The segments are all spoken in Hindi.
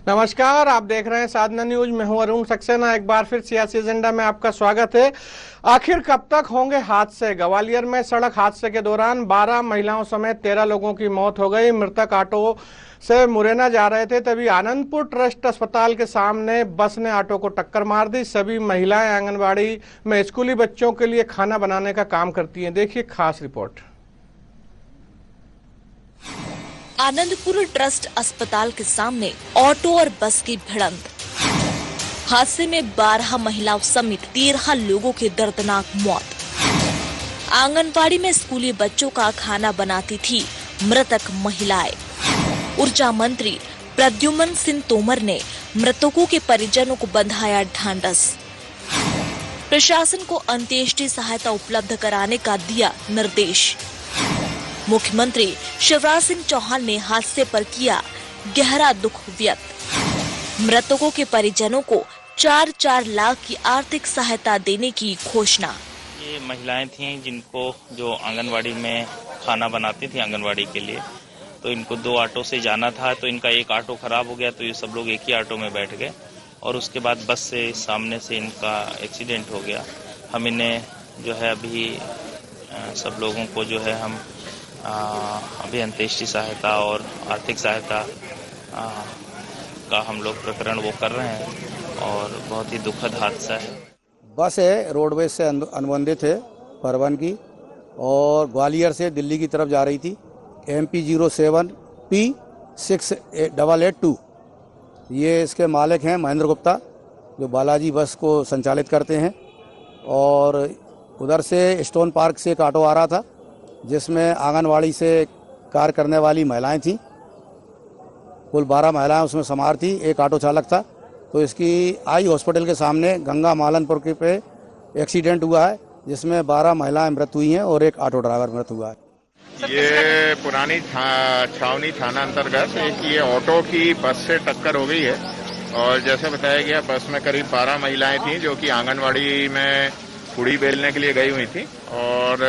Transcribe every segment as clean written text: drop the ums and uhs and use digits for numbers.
नमस्कार, आप देख रहे हैं साधना न्यूज। मैं हूं अरुण सक्सेना। एक बार फिर सियासी एजेंडा में आपका स्वागत है। आखिर कब तक होंगे हादसे? ग्वालियर में सड़क हादसे के दौरान 12 महिलाओं समेत 13 लोगों की मौत हो गई। मृतक ऑटो से मुरैना जा रहे थे, तभी आनंदपुर ट्रस्ट अस्पताल के सामने बस ने ऑटो को टक्कर मार दी। सभी महिलाएं आंगनबाड़ी में स्कूली बच्चों के लिए खाना बनाने का काम करती हैं। देखिए खास रिपोर्ट। आनंदपुर ट्रस्ट अस्पताल के सामने ऑटो और बस की भिड़ंत। हादसे में 12 महिलाओं समेत 13 लोगों की दर्दनाक मौत। आंगनबाड़ी में स्कूली बच्चों का खाना बनाती थी मृतक महिलाएं। ऊर्जा मंत्री प्रद्युम्न सिंह तोमर ने मृतकों के परिजनों को बंधाया ढांढस। प्रशासन को अंत्येष्टि सहायता उपलब्ध कराने का दिया निर्देश। मुख्यमंत्री शिवराज सिंह चौहान ने हादसे पर किया गहरा दुख व्यक्त। मृतकों के परिजनों को 4-4 लाख की आर्थिक सहायता देने की घोषणा। ये महिलाएं थीं जिनको जो आंगनवाड़ी में खाना बनाती थी आंगनवाड़ी के लिए, तो इनको 2 ऑटो से जाना था, तो इनका एक ऑटो खराब हो गया, तो ये सब लोग एक ही ऑटो में बैठ गए और उसके बाद बस से सामने से इनका एक्सीडेंट हो गया। हम इन्हें जो है अभी सब लोगों को जो है हम अभी अंत्येष्टि सहायता और आर्थिक सहायता का हम लोग प्रकरण वो कर रहे हैं और बहुत ही दुखद हादसा है। बस है रोडवेज से अनुबंधित है परवन की और ग्वालियर से दिल्ली की तरफ जा रही थी। MP 07 P 6882। ये इसके मालिक हैं महेंद्र गुप्ता, जो बालाजी बस को संचालित करते हैं। और उधर से स्टोन पार्क से एक ऑटो आ रहा था जिसमें आंगनवाड़ी से कार्य करने वाली महिलाएं थीं। कुल 12 महिलाएं उसमें सवार थी। एक ऑटो चालक था। तो इसकी आई हॉस्पिटल के सामने गंगा मालनपुर के पे एक्सीडेंट हुआ है, जिसमें 12 महिलाएं मृत हुई हैं और एक ऑटो ड्राइवर मृत हुआ है। ये पुरानी छावनी थाना अंतर्गत एक ये ऑटो की बस से टक्कर हो गई है और जैसे बताया गया बस में करीब 12 महिलाएं थीं जो कि आंगनवाड़ी में पूड़ी बेलने के लिए गई हुई थी और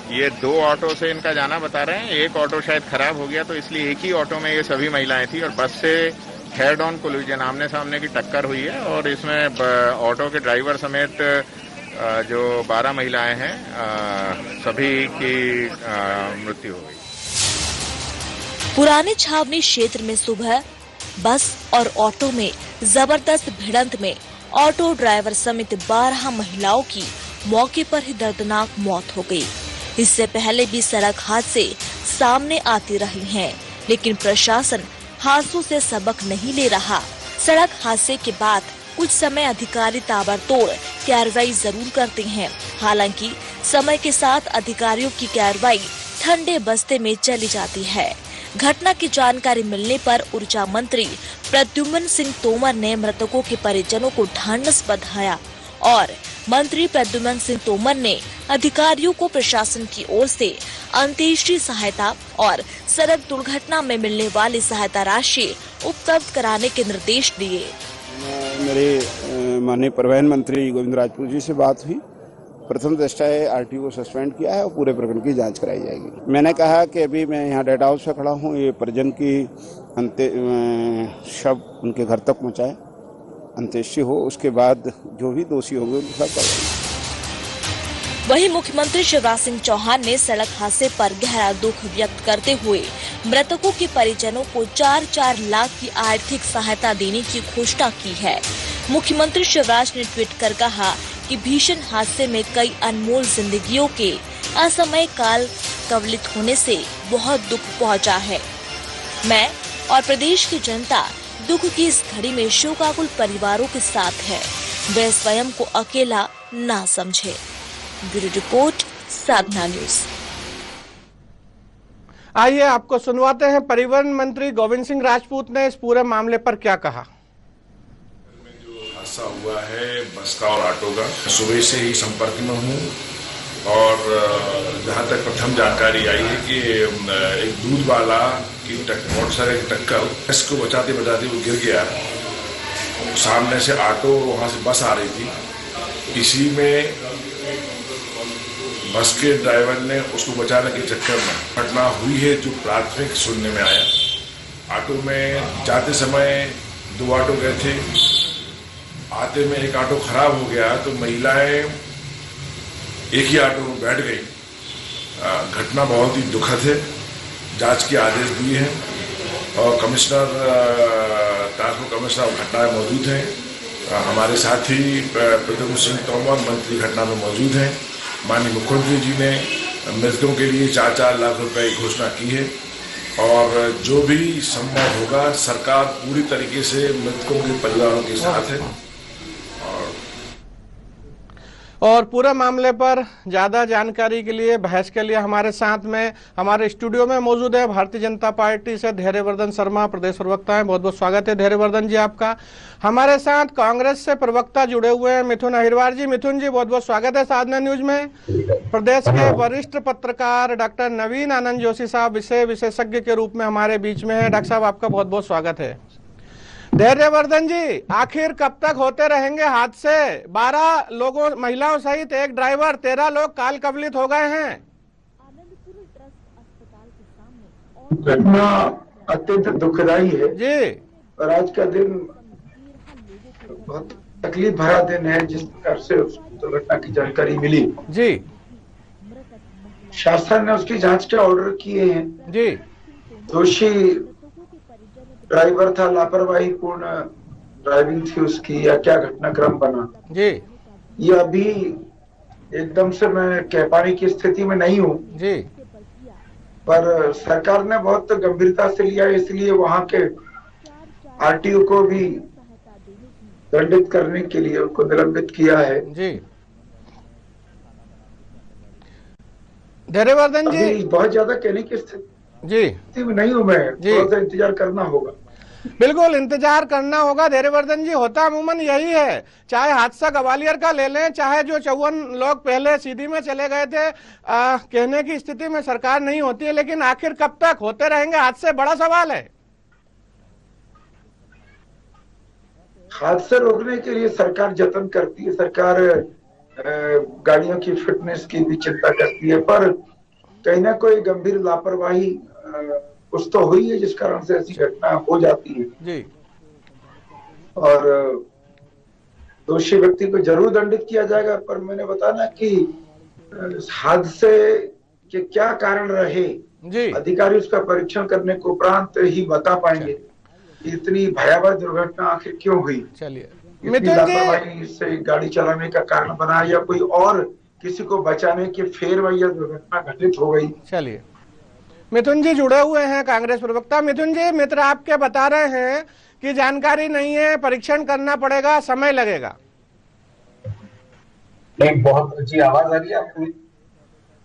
ये 2 ऑटो से इनका जाना बता रहे हैं। एक ऑटो शायद खराब हो गया, तो इसलिए एक ही ऑटो में ये सभी महिलाएं थी और बस से हेड ऑन कोलिजन आमने सामने की टक्कर हुई है और इसमें ऑटो के ड्राइवर समेत जो 12 महिलाएं हैं सभी की मृत्यु हो गई। पुराने छावनी क्षेत्र में सुबह बस और ऑटो में जबरदस्त भिड़ंत में ऑटो ड्राइवर समेत 12 महिलाओं की मौके पर ही दर्दनाक मौत हो गई। इससे पहले भी सड़क हादसे सामने आती रही हैं, लेकिन प्रशासन हादसों से सबक नहीं ले रहा। सड़क हादसे के बाद कुछ समय अधिकारी ताबड़तोड़ कार्रवाई जरूर करते हैं, हालांकि समय के साथ अधिकारियों की कार्रवाई ठंडे बस्ते में चली जाती है। घटना की जानकारी मिलने पर ऊर्जा मंत्री प्रद्युम्न सिंह तोमर ने मृतकों के परिजनों को ढांढस बंधाया और मंत्री प्रद्युम्न सिंह तोमर ने अधिकारियों को प्रशासन की ओर से अंत्येष्टि सहायता और सड़क दुर्घटना में मिलने वाली सहायता राशि उपलब्ध कराने के निर्देश दिए। मेरे माननीय परिवहन मंत्री गोविंद राजपूत जी से बात हुई। प्रथम दृष्टया RTO को सस्पेंड किया है और पूरे प्रकरण की जांच कराई जाएगी। मैंने कहा कि अभी मैं यहाँ डेटा हाउस पे खड़ा हूँ, ये परिजन की शव उनके घर तक पहुँचाए, अंत्येष्टि हो, उसके बाद जो भी दोषी होंगे उनके साथ कार्रवाई। वहीं मुख्यमंत्री शिवराज सिंह चौहान ने सड़क हादसे पर गहरा दुख व्यक्त करते हुए मृतकों के परिजनों को 4-4 लाख की आर्थिक सहायता देने की घोषणा की है। मुख्यमंत्री शिवराज ने ट्वीट कर कहा कि भीषण हादसे में कई अनमोल जिंदगियों के असमय काल कवलित होने से बहुत दुख पहुंचा है। मैं और प्रदेश की जनता दुख की इस घड़ी में शोकाकुल परिवारों के साथ है। वे स्वयं को अकेला ना समझे। ब्यूरो रिपोर्ट, साधना न्यूज। आइए आपको सुनवाते हैं परिवहन मंत्री गोविंद सिंह राजपूत ने इस पूरे मामले पर क्या कहा। जो हादसा हुआ है बस का और ऑटो का, सुबह से ही संपर्क में हूँ और जहाँ तक प्रथम जानकारी आई है कि एक दूध वाला की मोटरसाइकिल की टक्कर, इसको बचाते बचाते वो गिर गया। सामने से ऑटो, वहाँ से बस आ रही थी। इसी में बस के ड्राइवर ने उसको बचाने के चक्कर में घटना हुई है, जो प्राथमिक सुनने में आया। ऑटो में जाते समय 2 ऑटो गए थे, आते में एक ऑटो खराब हो गया तो महिलाएं एक ही ऑटो में बैठ गई। घटना बहुत ही दुखद है, जांच के आदेश दिए हैं और ट्रांसपोर्ट कमिश्नर घटना में मौजूद हैं। हमारे साथी प्रद्युम्न सिंह तोमर मंत्री घटना में मौजूद हैं। माननीय मुख्यमंत्री जी ने मृतकों के लिए 4-4 लाख रुपए की घोषणा की है और जो भी संभव होगा सरकार पूरी तरीके से मृतकों के परिवारों के साथ है। और पूरे मामले पर ज्यादा जानकारी के लिए, बहस के लिए हमारे साथ में हमारे स्टूडियो में मौजूद है भारतीय जनता पार्टी से धैर्यवर्धन शर्मा, प्रदेश प्रवक्ता है। बहुत बहुत स्वागत है धैर्यवर्धन जी आपका। हमारे साथ कांग्रेस से प्रवक्ता जुड़े हुए हैं मिथुन अहिरवार जी। मिथुन जी बहुत बहुत स्वागत है साधना न्यूज में। प्रदेश के वरिष्ठ पत्रकार डॉक्टर नवीन आनंद जोशी साहब विषय विशेषज्ञ के रूप में हमारे बीच में है। डॉक्टर साहब आपका बहुत बहुत स्वागत है। धैर्यवर्धन जी, आखिर कब तक होते रहेंगे हादसे? 12 लोगों, महिलाओं सहित एक ड्राइवर, 13 लोग काल कवलित हो गए हैं। घटना अत्यंत दुखदाई है जी। और आज का दिन बहुत तकलीफ भरा दिन है। जिस प्रकार से उस दुर्घटना की जानकारी मिली जी, शासन ने उसकी जांच के ऑर्डर किए हैं जी। दोषी ड्राइवर था, लापरवाही पूर्ण ड्राइविंग थी उसकी, या क्या घटनाक्रम बना जी, ये अभी एकदम से मैं कह पाने की स्थिति में नहीं हूँ जी। पर सरकार ने बहुत गंभीरता से लिया, इसलिए वहां के आरटीओ को भी दंडित करने के लिए उनको निलंबित किया है जी। धैर्यवर्धन जी, बहुत ज्यादा कहने की स्थिति में नहीं हूँ मैं, थोड़ा सा इंतजार करना होगा। बिल्कुल इंतजार करना होगा धैर्यवर्धन जी। होता अमूमन यही है, चाहे हादसा ग्वालियर का ले लें, चाहे जो 54 लोग पहले सीधी में चले गए थे, कहने की स्थिति में सरकार नहीं होती है, लेकिन आखिर कब तक होते रहेंगे हादसे, बड़ा सवाल है। हादसे रोकने के लिए सरकार जतन करती है, सरकार गाड़ियों की फिटनेस की भी चिंता करती है, पर कहीं ना कोई गंभीर लापरवाही कुछ तो हुई है जिस कारण से ऐसी घटना हो जाती है जी। और दोषी व्यक्ति को जरूर दंडित किया जाएगा। पर मैंने बताना कि हादसे के क्या कारण रहे जी, अधिकारी उसका परीक्षण करने के उपरांत ही बता पाएंगे इतनी भयावह दुर्घटना आखिर क्यों हुई। चलिए इतनी लापरवाही से गाड़ी चलाने का कारण बना या कोई और किसी को बचाने के फेर में यह दुर्घटना घटित हो गई। चलिए मिथुन जी जुड़े हुए हैं, कांग्रेस प्रवक्ता। मिथुन जी, मित्र आपके बता रहे हैं कि जानकारी नहीं है, परीक्षण करना पड़ेगा, समय लगेगा। नहीं, बहुत अच्छी आवाज आ रही है आपको?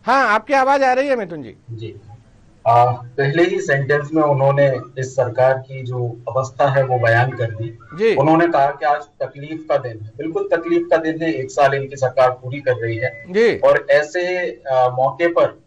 हाँ, आपकी आवाज आ रही है मिथुन जी। जी। पहले ही सेंटेंस में उन्होंने इस सरकार की जो अवस्था है वो बयान कर दी जी। उन्होंने कहा कि आज तकलीफ का दिन है। बिल्कुल तकलीफ का दिन है, 1 साल इनकी सरकार पूरी कर रही है जी। और ऐसे मौके पर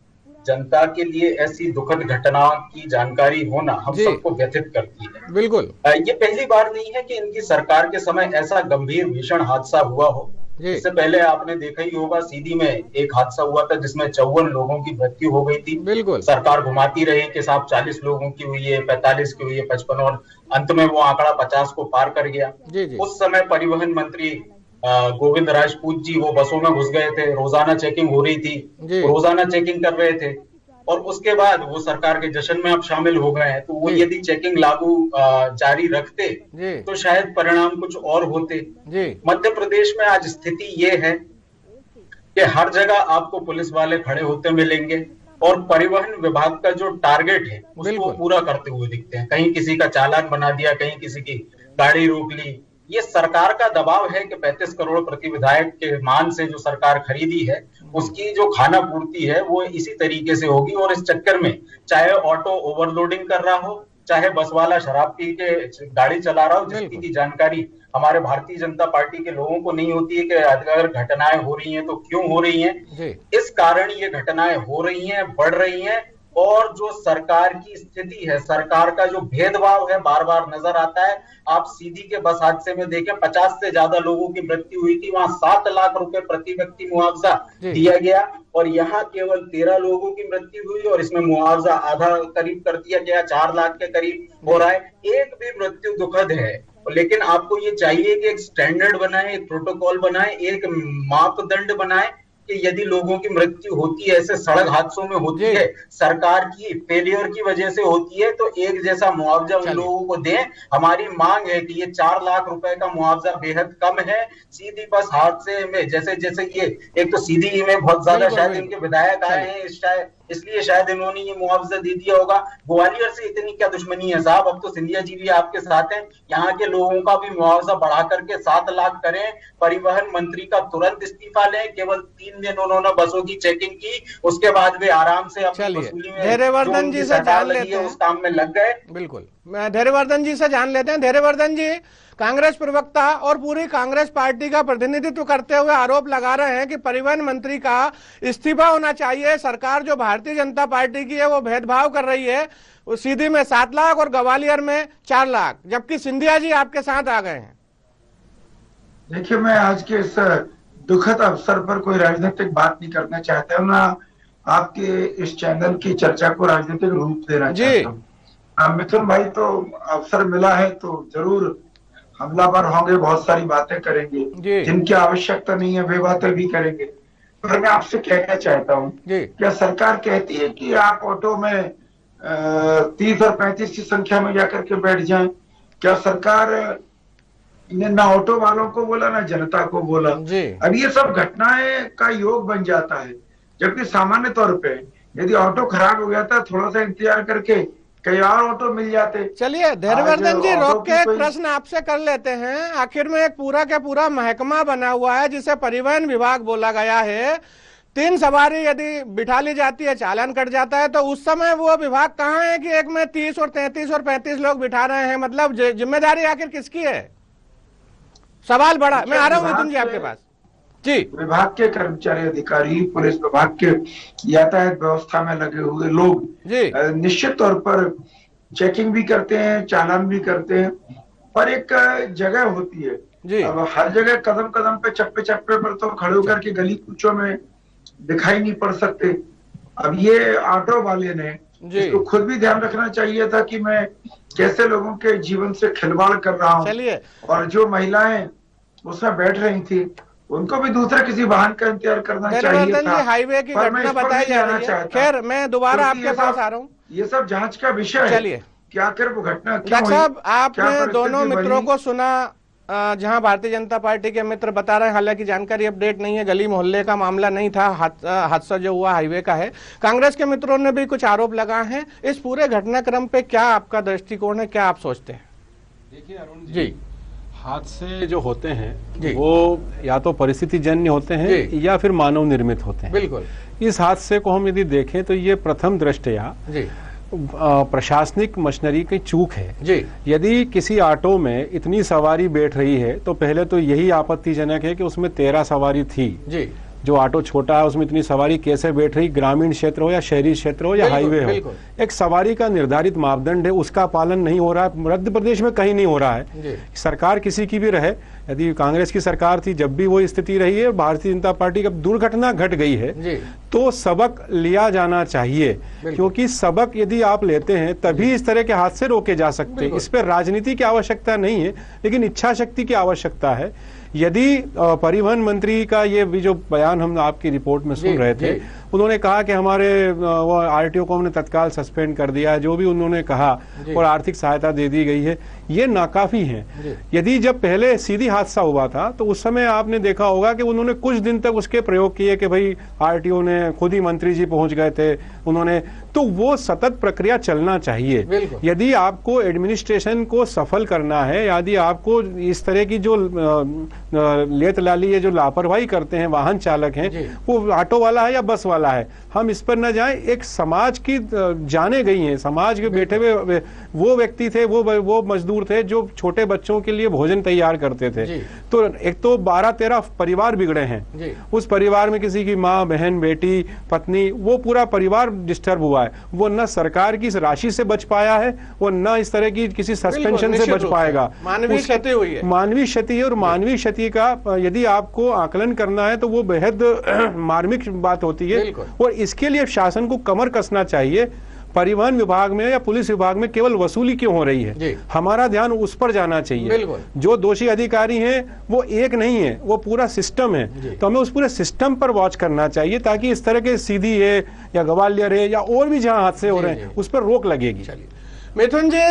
जनता के लिए ऐसी दुखद घटना की जानकारी होना हम सबको व्यथित करती है। बिल्कुल, ये पहली बार नहीं है कि इनकी सरकार के समय ऐसा गंभीर भीषण हादसा हुआ हो। इससे पहले आपने देखा ही होगा, सीधी में एक हादसा हुआ था जिसमें 54 लोगों की मृत्यु हो गई थी। बिल्कुल, सरकार घुमाती रही कि साहब 40 लोगों की हुई है, 45 की हुई है, 55, और अंत में वो आंकड़ा 50 को पार कर गया जी। उस समय परिवहन मंत्री गोविंद राजपूत जी वो बसों में घुस गए थे, रोजाना चेकिंग हो रही थी, रोजाना चेकिंग कर रहे थे, और उसके बाद वो सरकार के जश्न में अब शामिल हो गए हैं। तो वो यदि चेकिंग लागू जारी रखते तो शायद परिणाम कुछ और होते। मध्य प्रदेश में आज स्थिति ये है कि हर जगह आपको पुलिस वाले खड़े होते मिलेंगे और परिवहन विभाग का जो टारगेट है उसको पूरा करते हुए दिखते हैं। कहीं किसी का चालान बना दिया, कहीं किसी की गाड़ी रोक ली। ये सरकार का दबाव है कि 35 करोड़ प्रति विधायक के मान से जो सरकार खरीदी है उसकी जो खाना पूर्ति है वो इसी तरीके से होगी। और इस चक्कर में चाहे ऑटो ओवरलोडिंग कर रहा हो, चाहे बस वाला शराब पी के गाड़ी चला रहा हो, जिसकी की जानकारी हमारे भारतीय जनता पार्टी के लोगों को नहीं होती है कि अगर घटनाएं हो रही हैं तो क्यों हो रही हैं। इस कारण ये घटनाएं हो रही हैं, बढ़ रही हैं, और जो सरकार की स्थिति है, सरकार का जो भेदभाव है बार बार नजर आता है। आप सीधी के बस हादसे में देखें, 50 से ज्यादा लोगों की मृत्यु हुई थी, वहां 7 लाख रुपए प्रति व्यक्ति मुआवजा दिया गया, और यहाँ केवल 13 लोगों की मृत्यु हुई और इसमें मुआवजा आधा करीब कर दिया गया, 4 लाख के करीब हो रहा है। एक भी मृत्यु दुखद है, लेकिन आपको ये चाहिए कि एक स्टैंडर्ड बनाए, एक प्रोटोकॉल बनाए, एक मापदंड बनाए कि यदि लोगों की मृत्यु होती है, ऐसे सड़क हादसों में होती है, सरकार की फेलियर की वजह से होती है, तो एक जैसा मुआवजा उन लोगों को दें। हमारी मांग है कि ये 4 लाख रुपए का मुआवजा बेहद कम है। सीधी बस हादसे में जैसे जैसे ये एक तो सीधी में बहुत ज्यादा शायद इनके विधायक आए हैं, इसलिए शायद इन्होंने ये मुआवजा दे दिया होगा। ग्वालियर से इतनी क्या दुश्मनी है साहब, अब तो सिंधिया जी भी आपके साथ हैं, यहाँ के लोगों का भी मुआवजा बढ़ा करके 7 लाख करें। परिवहन मंत्री का तुरंत इस्तीफा लें। केवल 3 दिन उन्होंने बसों की चेकिंग की, उसके बाद वे आराम से अपनी वसूली में धैर्यवर्धन जी से जान लेते हैं, उस काम में लग गए। बिल्कुल, धैर्यवर्धन जी से जान लेते हैं। धैर्यवर्धन जी, कांग्रेस प्रवक्ता और पूरी कांग्रेस पार्टी का प्रतिनिधित्व करते हुए आरोप लगा रहे हैं कि परिवहन मंत्री का इस्तीफा होना चाहिए। सरकार जो भारतीय जनता पार्टी की है वो भेदभाव कर रही है, सीधी में 7 लाख और ग्वालियर में 4 लाख, जबकि सिंधिया जी आपके साथ आ गए हैं। देखिए, मैं आज के इस दुखद अवसर पर कोई राजनीतिक बात नहीं करना चाहता हूँ, ना आपके इस चैनल की चर्चा को राजनीतिक रूप देना चाहता हूँ। मिथुन भाई, तो अवसर मिला है तो जरूर हमलावर होंगे, बहुत सारी बातें करेंगे, जिनकी आवश्यकता नहीं है वे बातें भी करेंगे। पर मैं आपसे कहना चाहता हूँ, क्या सरकार कहती है कि आप ऑटो में 30 और 35 की संख्या में जाकर के बैठ जाएं? क्या सरकार ने ना ऑटो वालों को बोला ना जनता को बोला? अब ये सब घटनाएं का योग बन जाता है, जबकि सामान्य तौर पे यदि ऑटो खराब हो गया था, थोड़ा सा इंतजार करके कई और ऑटो मिल जाते। चलिए धैर्यवर्धन जी, रोक के एक प्रश्न आपसे कर लेते हैं। आखिर में एक पूरा का पूरा महकमा बना हुआ है जिसे परिवहन विभाग बोला गया है। 3 सवारी यदि बिठा ली जाती है, चालान कट जाता है, तो उस समय वो विभाग कहाँ है कि एक में 30 और 33 और 35 लोग बिठा रहे हैं? मतलब जिम्मेदारी आखिर किसकी है? सवाल बड़ा। मैं आ रहा हूँ मिथुन जी आपके पास जी। विभाग के कर्मचारी, अधिकारी, पुलिस विभाग के यातायात व्यवस्था में लगे हुए लोग निश्चित तौर पर चेकिंग भी करते हैं, चालान भी करते हैं, पर एक जगह होती है। अब हर जगह कदम कदम पे, चप्पे चप्पे पर तो खड़े होकर के गली कूचों में दिखाई नहीं पड़ सकते। अब ये ऑटो वाले ने इसको खुद भी ध्यान रखना चाहिए था कि मैं कैसे लोगों के जीवन से खिलवाड़ कर रहा हूँ, और जो महिलाएं उसमें बैठ रही थी उनको भी दूसरे किसी वाहन का इंतजार करना चाहिए था। हाईवे की घटना बताई जा रही है। खैर, मैं दोबारा आपके पास आ रहा हूँ। ये सब जांच का विषय है। चलिए, क्या कर वो घटना डॉक्टर साहब, आपने दोनों मित्रों को सुना, जहां भारतीय जनता पार्टी के मित्र बता रहे हैं, हालांकि जानकारी अपडेट नहीं है, गली मोहल्ले का मामला नहीं था, हादसा जो हुआ हाईवे का है। कांग्रेस के मित्रों ने भी कुछ आरोप लगाए हैं। इस पूरे घटनाक्रम पे क्या आपका दृष्टिकोण है, क्या आप सोचते हैं? देखिए अरुण जी, हादसे जो होते हैं वो या तो परिस्थिति जन्य होते हैं या फिर मानव निर्मित होते हैं। बिल्कुल। इस हादसे को हम यदि देखें तो ये प्रथम दृष्टया प्रशासनिक मशीनरी की चूक है। यदि किसी ऑटो में इतनी सवारी बैठ रही है तो पहले तो यही आपत्तिजनक है कि उसमें 13 सवारी थी। जो ऑटो छोटा है उसमें इतनी सवारी कैसे बैठ रही, ग्रामीण क्षेत्र हो या शहरी क्षेत्र हो या हाईवे हो, एक सवारी का निर्धारित मापदंड है, उसका पालन नहीं हो रहा है। मध्य प्रदेश में कहीं नहीं हो रहा है। सरकार किसी की भी रहे, यदि कांग्रेस की सरकार थी जब भी वो स्थिति रही है, भारतीय जनता पार्टी की दुर्घटना घट गई है तो सबक लिया जाना चाहिए, क्योंकि सबक यदि आप लेते हैं तभी इस तरह के हादसे रोके जा सकते हैं। इस पर राजनीति की आवश्यकता नहीं है, लेकिन इच्छा शक्ति की आवश्यकता है। यदि परिवहन मंत्री का ये भी जो बयान हम आपकी रिपोर्ट में सुन रहे थे, उन्होंने कहा कि हमारे वो आरटीओ को हमने तत्काल सस्पेंड कर दिया है, जो भी उन्होंने कहा, और आर्थिक सहायता दे दी गई है, ये नाकाफी है। यदि जब पहले सीधी हादसा हुआ था तो उस समय आपने देखा होगा कि उन्होंने कुछ दिन तक उसके प्रयोग किए कि भाई आरटीओ ने खुद ही मंत्री जी पहुंच गए थे उन्होंने, तो वो सतत प्रक्रिया चलना चाहिए। यदि आपको एडमिनिस्ट्रेशन को सफल करना है, यदि आपको इस तरह की जो लेत लाली है, जो लापरवाही करते हैं वाहन चालक हैं, वो ऑटो वाला है या बस वाला है, हम इस पर न जाएं। एक समाज की जाने गई हैं, समाज के बैठे हुए वो व्यक्ति थे, वो मजदूर थे जो छोटे बच्चों के लिए भोजन तैयार करते थे। तो एक तो 12-13 परिवार बिगड़े हैं। उस परिवार में किसी की माँ, बहन, बेटी, पत्नी, वो पूरा परिवार डिस्टर्ब हुआ है। वो न सरकार की राशि से बच पाया है, वो न इस तरह की किसी सस्पेंशन से बच पाएगा। मानवीय क्षति हुई है, मानवीय क्षति है, और मानवीय क्षति का यदि आपको आकलन करना है तो वो बेहद मार्मिक बात होती है, और इसके लिए शासन को कमर कसना चाहिए। परिवहन विभाग में या पुलिस विभाग में केवल वसूली क्यों हो रही है? हमारा ध्यान उस पर जाना चाहिए। जो दोषी अधिकारी हैं वो एक नहीं है, वो पूरा सिस्टम है, तो हमें उस पूरे सिस्टम पर वॉच करना चाहिए ताकि इस तरह के सीधी है या ग्वालियर है या और भी जहां हादसे हो रहे हैं उस पर रोक लगेगी। मिथुन जी,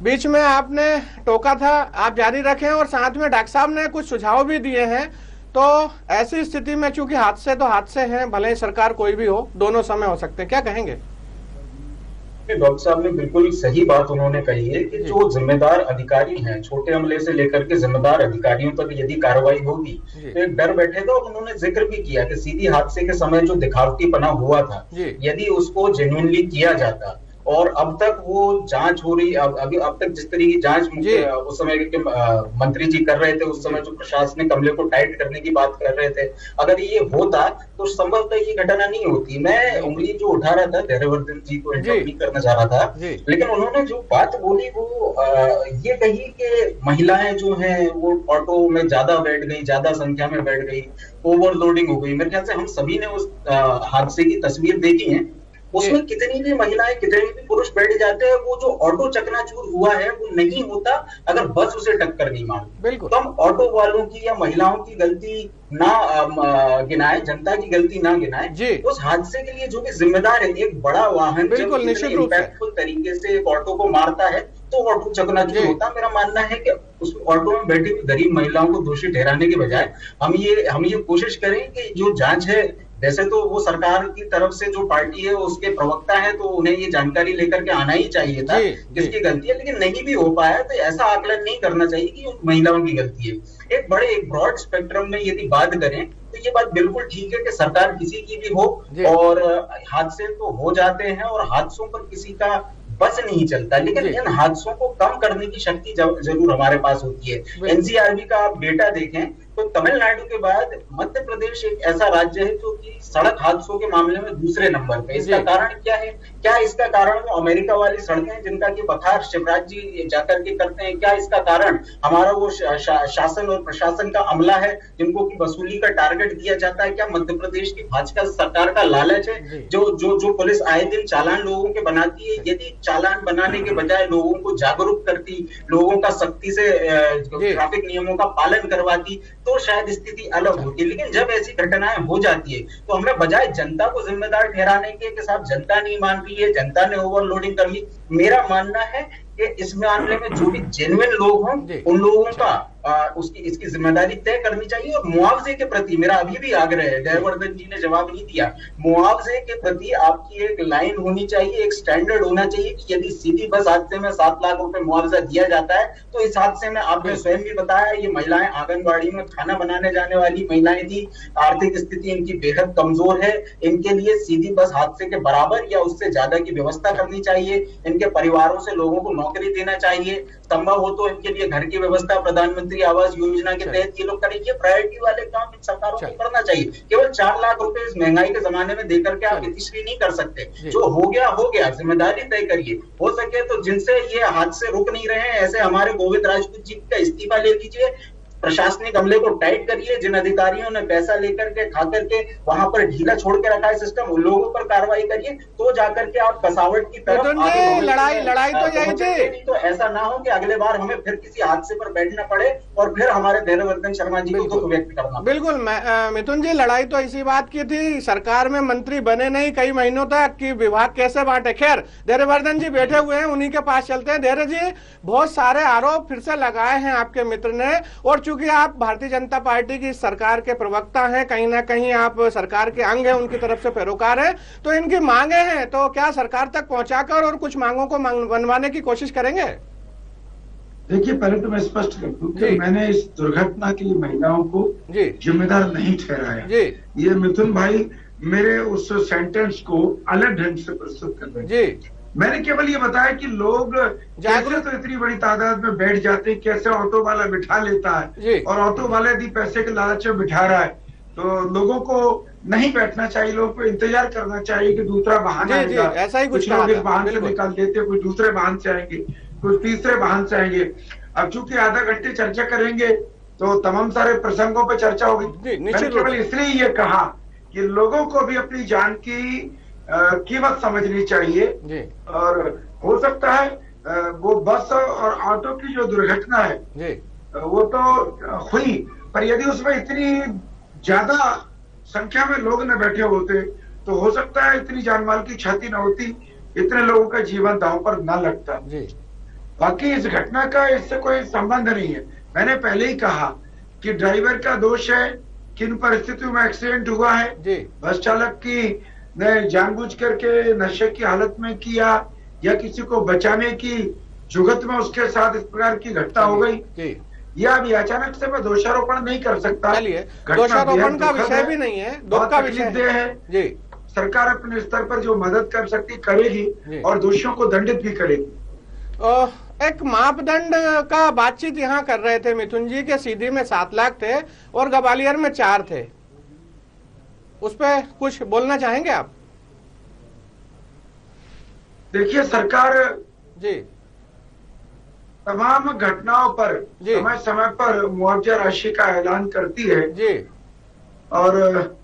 बीच में आपने टोका था, आप जारी रखें, और साथ में डॉक्टर साहब ने कुछ सुझाव भी दिए हैं। तो ऐसी स्थिति में चूंकि हादसे तो हादसे हैं, भले ही सरकार कोई भी हो, दोनों समय हो सकते हैं, क्या कहेंगे? डॉक्टर साहब ने बिल्कुल सही बात उन्होंने कही है कि जो जिम्मेदार अधिकारी हैं, छोटे हमले से लेकर के जिम्मेदार अधिकारियों तक यदि कार्रवाई होगी तो एक डर बैठेगा। और उन्होंने जिक्र भी किया कि सीधी हादसे के समय जो दिखावटीपना हुआ था, यदि उसको जेन्युइनली किया जाता, और अब तक वो जांच हो रही, अब तक जिस तरह की जांच उस समय के मंत्री जी कर रहे थे, उस समय जो प्रशासनिक हमले को टाइट करने की बात कर रहे थे, अगर ये होता तो संभवतः ये घटना नहीं होती। मैं उंगली जो उठा रहा था धैर्यवर्धन जी को इंटरव्यू करना चाह रहा था, लेकिन उन्होंने जो बात बोली वो ये कही कि महिलाएं जो हैं वो ऑटो में ज्यादा बैठ गई, ज्यादा संख्या में बैठ गई, ओवरलोडिंग हो गई। मेरे ख्याल से हम सभी ने उस हादसे की तस्वीर देखी है, उसमें कितनी भी महिलाएं, कितने भी पुरुष बैठ जाते हैं, वो जो ऑटो चकनाचूर हुआ है वो नहीं होता अगर बस उसे टक्कर नहीं मारती। तो हम ऑटो वालों की या महिलाओं की गलती ना गिनाए, जनता की गलती ना गिनाए। उस हादसे के लिए जो भी जिम्मेदार है, एक बड़ा वाहन जब इम्पैक्टफुल तरीके से एक ऑटो को मारता है तो ऑटो चकनाचूर होता। मेरा मानना है कि उस ऑटो में बैठी हुई गरीब महिलाओं को दोषी ठहराने के बजाय हम ये कोशिश करें कि जो जांच है, वैसे तो वो सरकार की तरफ से जो पार्टी है उसके प्रवक्ता है, तो उन्हें ये जानकारी लेकर के आना ही चाहिए था किसकी गलती है, लेकिन नहीं भी हो पाया तो ऐसा आकलन नहीं करना चाहिए कि उन महिलाओं की गलती है। एक ब्रॉड स्पेक्ट्रम में यदि बात करें तो ये बात बिल्कुल ठीक है कि सरकार किसी की भी हो, और हादसे तो हो जाते हैं और हादसों पर किसी का बस नहीं चलता, लेकिन इन हादसों को कम करने की शक्ति जरूर हमारे पास होती है। एनसीआरबी का आप डेटा देखें तो तमिलनाडु के बाद मध्य प्रदेश एक ऐसा राज्य है जो कि सड़क हादसों के मामले में दूसरे नंबर पे। इसका कारण क्या है? क्या इसका कारण वो अमेरिका वाली सड़कें जिनका की बखार शिवराज जी जाकर के करते हैं? क्या इसका कारण हमारा वो शासन और प्रशासन का अमला है जिनको की वसूली का टारगेट दिया जाता है? क्या मध्य प्रदेश की भाजपा सरकार का लालच है जो पुलिस आए दिन चालान लोगों के बनाती है? यदि चालान बनाने के बजाय लोगों को जागरूक करती, लोगों का सख्ती से ट्रैफिक नियमों का पालन करवाती तो शायद स्थिति अलग होती। लेकिन जब ऐसी घटनाएं हो जाती है तो हमें बजाय जनता को जिम्मेदार ठहराने के साथ जनता नहीं मान रही है, जनता ने ओवरलोडिंग कर ली, मेरा मानना है कि इस मामले में जो भी जेन्युइन लोग हों उन लोगों का इसकी जिम्मेदारी तय करनी चाहिए। और मुआवजे के प्रति मेरा अभी भी आग्रह है, जयवर्धन जी ने जवाब नहीं दिया, मुआवजे के प्रति आपकी एक लाइन होनी चाहिए, एक स्टैंडर्ड होना चाहिए कि यदि सीधी बस हादसे में 7 लाख रुपए मुआवजा दिया जाता है तो इस हादसे में आपने स्वयं भी बताया ये महिलाएं आंगनबाड़ी में खाना बनाने जाने वाली महिलाएं थी, आर्थिक स्थिति इनकी बेहद कमजोर है, इनके लिए सीधी बस हादसे के बराबर या उससे ज्यादा की व्यवस्था करनी चाहिए, इनके परिवारों से लोगों को नौकरी देना चाहिए, संभव हो तो इनके लिए घर की व्यवस्था प्रधानमंत्री आवास योजना के तहत ये लोग करें। ये प्रायोरिटी वाले काम इन सरकारों को करना चाहिए। केवल 4 लाख रुपए इस महंगाई के जमाने में देकर के आप इतनी नहीं कर सकते। जो हो गया, जिम्मेदारी तय करिए। हो सके तो जिनसे ये हादसे रुक नहीं रहे हैं ऐसे हमारे गोविंद राजपूत जी का इस्तीफा ले लीजिए, प्रशासनिक हमले को टाइट करिए, जिन अधिकारियों ने पैसा लेकर के खा करके वहां पर ढीला छोड़ के रखा है सिस्टम, उन लोगों पर कार्रवाई करिए, तो जाकर के आप कसावट की तरफ लड़ाई तो यही थी। तो ऐसा ना हो कि अगले बार हमें फिर किसी हादसे पर बैठना पड़े और फिर हमारे धैर्यवर्धन शर्मा जी को दुख व्यक्त करना। बिल्कुल मिथुन जी, लड़ाई तो इसी बात की थी, सरकार में मंत्री बने नहीं कई महीनों तक कि विभाग कैसे बांटे। खैर धैर्यवर्धन जी बैठे हुए हैं, उन्हीं के पास चलते हैं। धैर्य जी, बहुत सारे आरोप फिर से लगाए हैं आपके मित्र ने, और चूंकि आप भारतीय जनता पार्टी की सरकार के प्रवक्ता हैं, कहीं ना कहीं आप सरकार के अंग हैं, उनकी तरफ से पैरोकार हैं, तो इनकी मांगे हैं तो क्या सरकार तक पहुंचाकर और कुछ मांगों को मनवाने की कोशिश करेंगे? देखिए, पहले तो मैं स्पष्ट कर दूं कि मैंने इस दुर्घटना के लिए महिलाओं को जिम्मेदार नहीं ठहराया। ये मिथुन भाई मेरे उस सेंटेंस को अलग ढंग से प्रस्तुत कर रहे हैं। मैंने केवल ये बताया कि लोग कैसे तो इतनी बड़ी तादाद में बैठ जाते हैं, कैसे ऑटो वाला बिठा लेता है और ऑटो वाला यदि पैसे के लालच में बिठा रहा है तो लोगों को नहीं बैठना चाहिए, लोगों को इंतजार करना चाहिए कि दूसरा वाहन आएगा। ऐसा ही कुछ लोग इस वाहन से निकाल देते, कुछ दूसरे वाहन से आएंगे, कुछ तीसरे वाहन से आएंगे। अब चूंकि आधा घंटे चर्चा करेंगे तो तमाम सारे प्रसंगों पर चर्चा होगी। मैंने केवल इसलिए ये कहा कि लोगों को भी अपनी जान की कीमत समझनी चाहिए। और हो सकता है वो बस और ऑटो की जो दुर्घटना है वो तो हुई, पर यदि उसमें इतनी ज्यादा संख्या में लोग न बैठे होते तो हो सकता है इतनी जानमाल की क्षति न होती, इतने लोगों का जीवन दांव पर न लगता। बाकी इस घटना का इससे कोई संबंध नहीं है। मैंने पहले ही कहा कि ड्राइवर का दोष है, किन परिस्थितियों में एक्सीडेंट हुआ है, बस चालक की ने जानबूझ करके नशे की हालत में किया या किसी को बचाने की जुगत में उसके साथ इस प्रकार की घटना हो गई, या अभी अचानक से मैं दोषारोपण नहीं कर सकता। दोषारोपण का विषय भी नहीं है, दुख का विषय है जी। सरकार अपने स्तर पर जो मदद कर सकती करेगी और दोषियों को दंडित भी करेगी। एक मापदंड का बातचीत यहाँ कर रहे थे मिथुन जी के सीधी में 7 लाख थे और ग्वालियर में 4 थे, उस पर कुछ बोलना चाहेंगे आप? देखिए, सरकार जी तमाम घटनाओं पर समय समय पर मुआवजा राशि का ऐलान करती है जी, और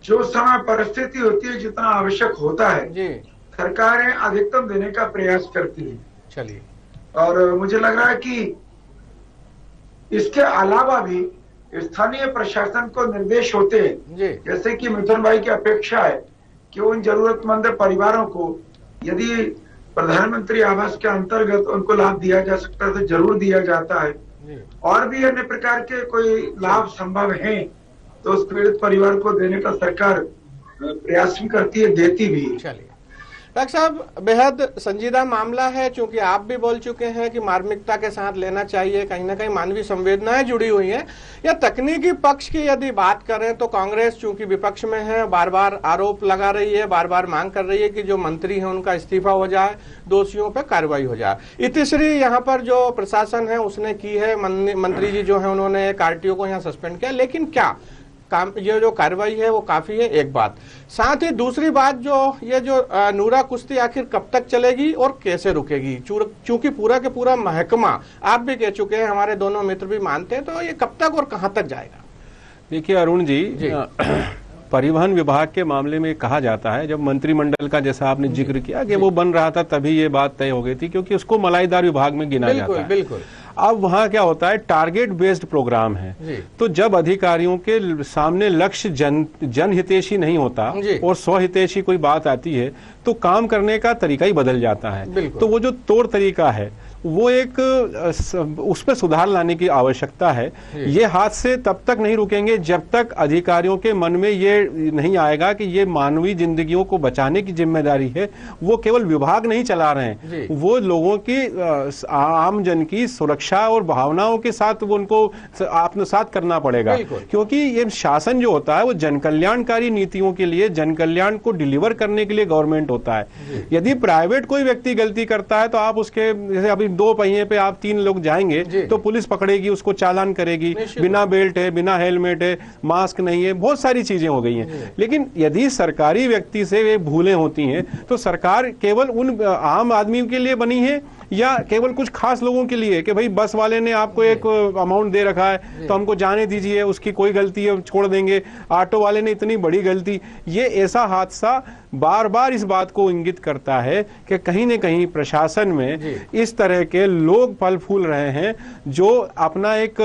जो समय परिस्थिति होती है जितना आवश्यक होता है जी सरकारें अधिकतम देने का प्रयास करती है। चलिए, और मुझे लग रहा है कि इसके अलावा भी स्थानीय प्रशासन को निर्देश होते हैं, जैसे कि मिथुन भाई की अपेक्षा है कि उन जरूरतमंद परिवारों को यदि प्रधानमंत्री आवास के अंतर्गत उनको लाभ दिया जा सकता है तो जरूर दिया जाता है। और भी अन्य प्रकार के कोई लाभ संभव हैं तो उस पीड़ित परिवार को देने का सरकार प्रयास भी करती है, देती भी। चलिए डॉक्टर साहब, बेहद संजीदा मामला है, क्योंकि आप भी बोल चुके हैं कि मार्मिकता के साथ लेना चाहिए, कहीं ना कहीं मानवीय संवेदनाएं जुड़ी हुई हैं। या तकनीकी पक्ष की यदि बात करें तो कांग्रेस चूंकि विपक्ष में है, बार बार आरोप लगा रही है, बार बार मांग कर रही है कि जो मंत्री है उनका इस्तीफा हो जाए, दोषियों पर कार्रवाई हो जाए। इतिश्री यहाँ पर जो प्रशासन है उसने की है, मंत्री जी जो है उन्होंने एक आरटीओ को यहाँ सस्पेंड किया, लेकिन क्या काम ये जो कार्रवाई है वो काफी है? एक बात, साथ ही दूसरी बात जो ये जो नूरा कुश्ती आखिर कब तक चलेगी और कैसे रुकेगी? चूंकि पूरा के पूरा महकमा, आप भी कह चुके हैं, हमारे दोनों मित्र भी मानते हैं, तो ये कब तक और कहां तक जाएगा? देखिए अरुण जी, परिवहन विभाग के मामले में कहा जाता है, जब मंत्रिमंडल का जैसा आपने जिक्र किया कि वो बन रहा था तभी ये बात तय हो गई थी, क्योंकि उसको मलाईदार विभाग में गिना जाता है। बिल्कुल। अब वहाँ क्या होता है, टारगेट बेस्ड प्रोग्राम है, तो जब अधिकारियों के सामने लक्ष्य जनहितैषी नहीं होता और स्वहितैषी कोई बात आती है तो काम करने का तरीका ही बदल जाता है। तो वो जो तौर तरीका है वो एक उस पर सुधार लाने की आवश्यकता है। ये हाथ से तब तक नहीं रुकेंगे जब तक अधिकारियों के मन में ये नहीं आएगा कि ये मानवीय जिंदगियों को बचाने की जिम्मेदारी है। वो केवल विभाग नहीं चला रहे हैं, वो लोगों की आम जन की सुरक्षा और भावनाओं के साथ वो उनको आत्मसात करना पड़ेगा, क्योंकि ये शासन जो होता है वो जनकल्याणकारी नीतियों के लिए, जनकल्याण को डिलीवर करने के लिए गवर्नमेंट होता है। यदि प्राइवेट कोई व्यक्ति गलती करता है तो आप उसके, जैसे अभी 2 पहिए पे आप 3 लोग जाएंगे तो पुलिस पकड़ेगी, उसको चालान करेगी, बिना बेल्ट है, बिना हेलमेट है, मास्क नहीं है, बहुत सारी चीजें हो गई हैं। लेकिन यदि सरकारी व्यक्ति से ये भूलें होती हैं तो सरकार केवल उन आम आदमी के लिए बनी है या केवल कुछ खास लोगों के लिए कि भाई बस वाले ने आपको एक अमाउंट दे रखा है तो हमको जाने दीजिए, उसकी कोई गलती है छोड़ देंगे, ऑटो वाले ने इतनी बड़ी गलती। ये ऐसा हादसा बार बार इस बात को इंगित करता है कि कहीं न कहीं प्रशासन में इस तरह के लोग फल फूल रहे हैं जो अपना एक,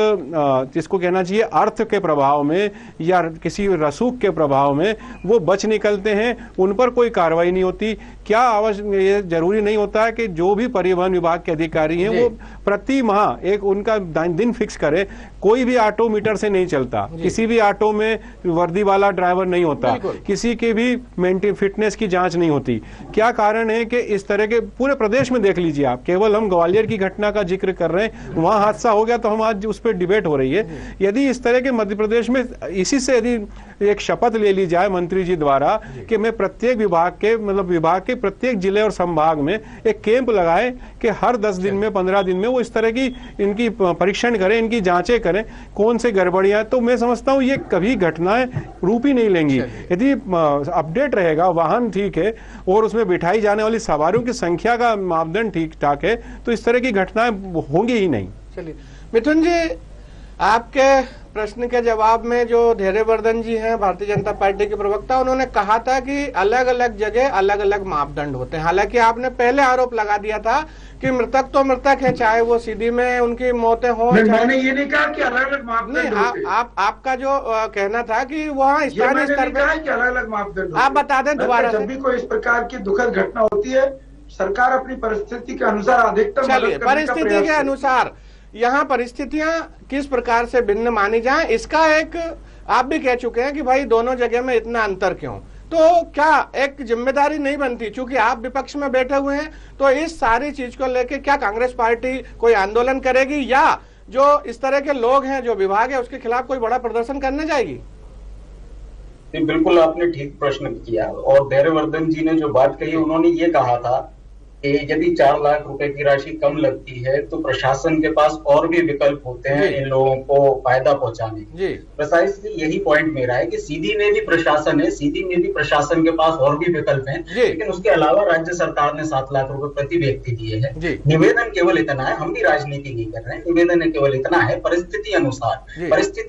जिसको कहना चाहिए, अर्थ के प्रभाव में या किसी रसूख के प्रभाव में वो बच निकलते हैं, उन पर कोई कार्रवाई नहीं होती। क्या ये जरूरी नहीं होता है कि जो भी परिवहन विभाग के अधिकारी हैं वो प्रति माह एक उनका दिन फिक्स करे? कोई भी ऑटो मीटर से नहीं चलता, किसी भी ऑटो में वर्दी वाला ड्राइवर नहीं होता, किसी के भी मेंटल फिटनेस की जांच नहीं होती। क्या कारण है कि इस तरह के पूरे प्रदेश में देख लीजिए आप, केवल हम ग्वालियर की घटना का जिक्र कर रहे हैं, वहां हादसा हो गया तो हम आज उस पर डिबेट हो रही है। यदि इस तरह के मध्य प्रदेश में इसी से यदि एक शपथ ले ली जाए मंत्री जी द्वारा कि मैं प्रत्येक विभाग के, मतलब विभाग के प्रत्येक जिले और संभाग में एक कैंप लगाए कि हर 10 दिन में, 15 दिन में वो इस तरह की इनकी परीक्षण करें, इनकी जांचें करें, कौन से गड़बड़ियां, तो मैं समझता हूं ये कभी घटनाएं रूप ही नहीं लेंगी। यदि अपडेट रहेगा, वाहन ठीक है और उसमें बिठाई जाने वाली सवारियों की संख्या का मापदंड ठीक ठाक है, तो इस तरह की घटनाएं होंगी ही नहीं। चलिए मिथुन जी, आपके प्रश्न के जवाब में जो धैर्यवर्धन जी हैं, भारतीय जनता पार्टी के प्रवक्ता, उन्होंने कहा था कि अलग अलग जगह अलग अलग मापदंड होते हैं। हालांकि आपने पहले आरोप लगा दिया था कि मृतक तो मृतक है, चाहे वो सीधी में उनकी मौतें हों। मैंने ये नहीं कहा कि अलग अलग मापदंड होते। आपका जो कहना था कि वहाँ स्थानीय स्तर पर कि अलग अलग मापदंड, आप बता दें दोबारा। जब भी कोई इस प्रकार की दुखद घटना होती है, सरकार अपनी परिस्थिति के अनुसार अधिकतम परिस्थिति के अनुसार यहाँ परिस्थितियां किस प्रकार से भिन्न मानी जाएं, इसका एक आप भी कह चुके हैं कि भाई दोनों जगह में इतना अंतर क्यों। तो क्या एक जिम्मेदारी नहीं बनती, चूंकि आप विपक्ष में बैठे हुए हैं, तो इस सारी चीज को लेके क्या कांग्रेस पार्टी कोई आंदोलन करेगी या जो इस तरह के लोग हैं, जो विभाग है, उसके खिलाफ कोई बड़ा प्रदर्शन करने जाएगी? बिल्कुल आपने ठीक प्रश्न किया। और धैर्यवर्धन जी ने जो बात कही, उन्होंने ये कहा था कि यदि 4 लाख रुपए की राशि कम लगती है तो प्रशासन के पास और भी विकल्प होते हैं इन लोगों को फायदा पहुंचाने के। प्रिसाइसली यही पॉइंट मेरा है कि सीधी में भी प्रशासन है, सीधी में भी प्रशासन के पास और भी विकल्प हैं, लेकिन उसके अलावा राज्य सरकार ने 7 लाख रुपए प्रति व्यक्ति दिए हैं। निवेदन केवल इतना है, हम भी राजनीति नहीं कर रहे हैं, निवेदन केवल इतना है परिस्थिति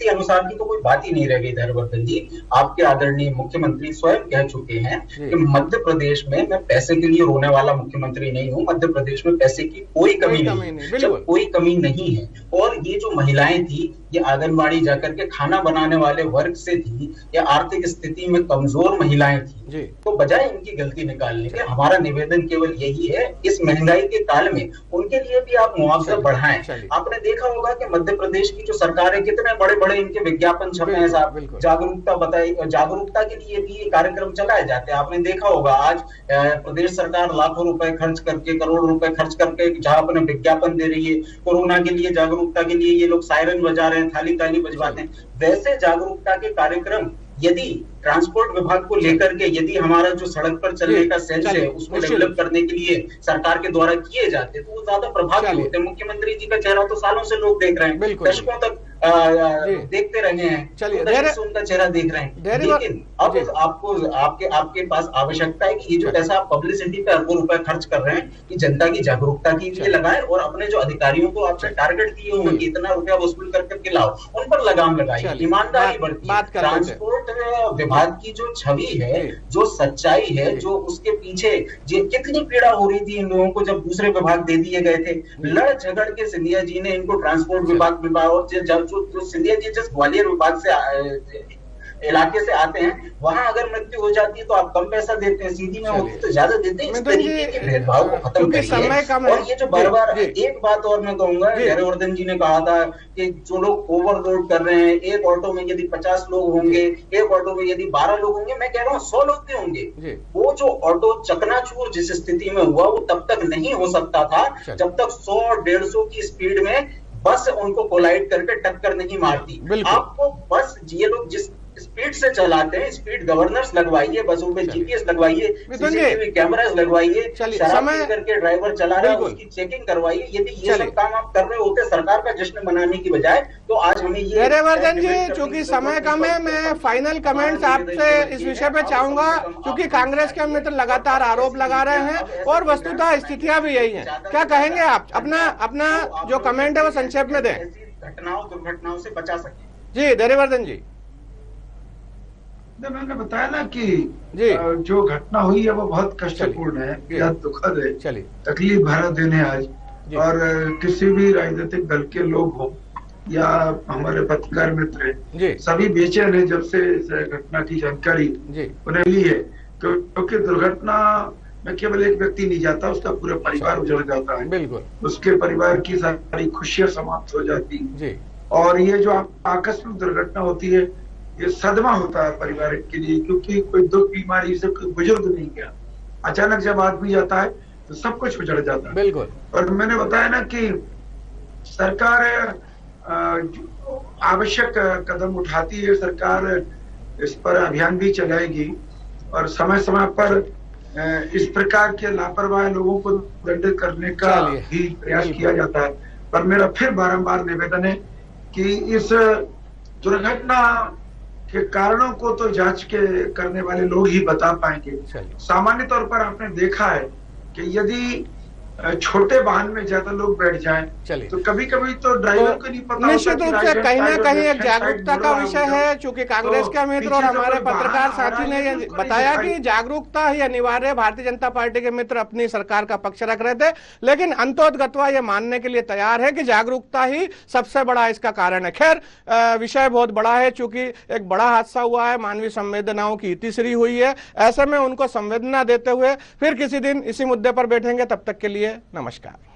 अनुसार की तो कोई बात ही नहीं रह गई। धैर्यवर्धन जी, आपके आदरणीय मुख्यमंत्री स्वयं कह चुके हैं कि मध्य प्रदेश में मैं पैसे के लिए रोने वाला मुख्यमंत्री नहीं हूं, मध्य प्रदेश में पैसे की कोई कमी नहीं, जब कोई कमी नहीं है। और ये जो महिलाएं थी, ये आंगनबाड़ी जाकर के खाना बनाने वाले वर्ग से थी, या आर्थिक स्थिति में कमजोर महिलाएं थी, तो बजाय इनकी गलती निकालने के हमारा निवेदन केवल यही है, इस महंगाई के काल में उनके लिए भी आप मुआवजा बढ़ाएं। आपने देखा होगा कि मध्य प्रदेश की जो सरकार है, कितने बड़े बड़े इनके विज्ञापन छपे हैं साहब, जागरूकता बताई, जागरूकता के लिए भी ये कार्यक्रम चलाए जाते हैं। आपने देखा होगा आज प्रदेश सरकार लाखों रुपए खर्च करके, करोड़ रुपए खर्च करके जहां अपने विज्ञापन दे रही है, कोरोना के लिए, जागरूकता के लिए ये लोग सायरन बजा रहे हैं, थाली ताली बजवाते हैं। वैसे जागरूकता के कार्यक्रम यदि ट्रांसपोर्ट विभाग को लेकर के, यदि हमारा जो सड़क पर चलने का सेंस है उसको डेवलप करने के लिए सरकार के द्वारा किए जाते तो वो ज्यादा प्रभावी होते। मुख्यमंत्री जी का चेहरा तो सालों से लोग देख रहे हैं, दशकों तक देखते रहे हैं, उनका चेहरा देख रहे हैं, लेकिन अब आपको आपके पास आवश्यकता है कि ये जो पैसा आप पब्लिसिटी पे अरबों रुपए खर्च कर रहे हैं कि जनता की जागरूकता के लिए लगाए, और अपने जो अधिकारियों को आपने टारगेट दिए होंगे कि इतना रुपया वसूल करके लाओ, उन पर लगाम लगाई, ईमानदारी बढ़ती। ट्रांसपोर्ट विभाग की जो छवि है, जो सच्चाई है, जो उसके पीछे कितनी पीड़ा हो रही थी इन लोगों को जब दूसरे विभाग दे दिए गए थे, लड़ झगड़ के सिंधिया जी ने इनको ट्रांसपोर्ट विभाग और जो सिंधिया जी जिस ग्वालियर विभाग से इलाके से आते हैं, वहां अगर मृत्यु हो जाती है तो आप कम पैसा देते हैं, सीधी में होती तो ज्यादा देते हैं। इस तरीके के भेदभाव को खत्म करिए। और ये जो बार-बार, एक बात और मैं कहूंगा, धैर्यवर्धन जी ने कहा था कि जो लोग ओवरलोड कर रहे हैं, एक ऑटो में यदि 50 लोग होंगे, एक ऑटो में यदि 12 लोग होंगे, मैं कह रहा हूँ 100 लोग भी होंगे, वो जो ऑटो चकनाचूर जिस स्थिति में हुआ वो तब तक नहीं हो सकता था जब तक 100-150 की स्पीड में बस उनको कोलाइड करके टक्कर नहीं मारती। आपको बस, ये लोग जिस स्पीड से चलाते हैं, स्पीड गवर्नर्स लगवाइए, बसों में जीपीएस लगवाइए, सीसीटीवी कैमरास लगवाइए, शराब पी करके ड्राइवर चला रहा है उसकी चेकिंग करवाइए। यदि ये सब काम आप कर रहे होते सरकार का जश्न मनाने की बजाय, तो आज हमें ये। धैर्यवर्धन जी, चूंकि समय कम है, मैं फाइनल कमेंट्स आपसे इस विषय पे चाहूंगा, क्योंकि कांग्रेस के मित्र लगातार आरोप लगा रहे हैं और वस्तुतः स्थितियां भी यही है। क्या कहेंगे आप? अपना जो कमेंट है वो संक्षेप में दें। दुर्घटनाओं से बचा सके। जी धैर्यवर्धन जी। मैंने बताया ना कि जो घटना हुई है वो बहुत कष्टपूर्ण है, बेहद दुखद है, तकलीफ भरा दिन है आज। और किसी भी राजनीतिक दल के लोग हो या हमारे पत्रकार मित्र हैं, सभी बेचैन है जब से इस घटना की जानकारी उन्हें मिली है, क्योंकि दुर्घटना में केवल एक व्यक्ति नहीं जाता, उसका पूरा परिवार उजड़ जाता है, बिल्कुल उसके परिवार की सारी खुशियां समाप्त हो जाती। और ये जो आकस्मिक दुर्घटना होती है, ये सदमा होता है परिवार के लिए, क्योंकि कोई दुख बीमारी से कोई बुजुर्ग नहीं गया, अचानक जब आदमी जाता है तो सब कुछ उजड़ जाता है। बिल्कुल। और मैंने बताया ना कि सरकार आवश्यक कदम उठाती है, सरकार इस पर अभियान भी चलाएगी और समय समय पर इस प्रकार के लापरवाह लोगों को दंडित करने का भी प्रयास किया जाता है। पर मेरा फिर बारंबार निवेदन है कि इस दुर्घटना के कारणों को तो जांच के करने वाले लोग ही बता पाएंगे। सामान्य तौर पर आपने देखा है कि यदि छोटे वाहन में ज्यादा लोग बैठ जाएं। चलिए, तो कभी कभी तो ड्राइवर को नहीं पता निश्चित रूप से कहीं ना कहीं एक जागरूकता का विषय है, चूंकि कांग्रेस के मित्र और हमारे पत्रकार साथी ने ये बताया कि जागरूकता ही अनिवार्य है। भारतीय जनता पार्टी के मित्र अपनी सरकार का पक्ष रख रहे थे, लेकिन अंतोदगत्वा ये मानने के लिए तैयार है कि जागरूकता ही सबसे बड़ा इसका कारण है। खैर, विषय बहुत बड़ा है, चूंकि एक बड़ा हादसा हुआ है, मानवीय संवेदनाओं की इतिश्री हुई है। ऐसे में उनको संवेदना देते हुए फिर किसी दिन इसी मुद्दे पर बैठेंगे। तब तक के लिए नमस्कार।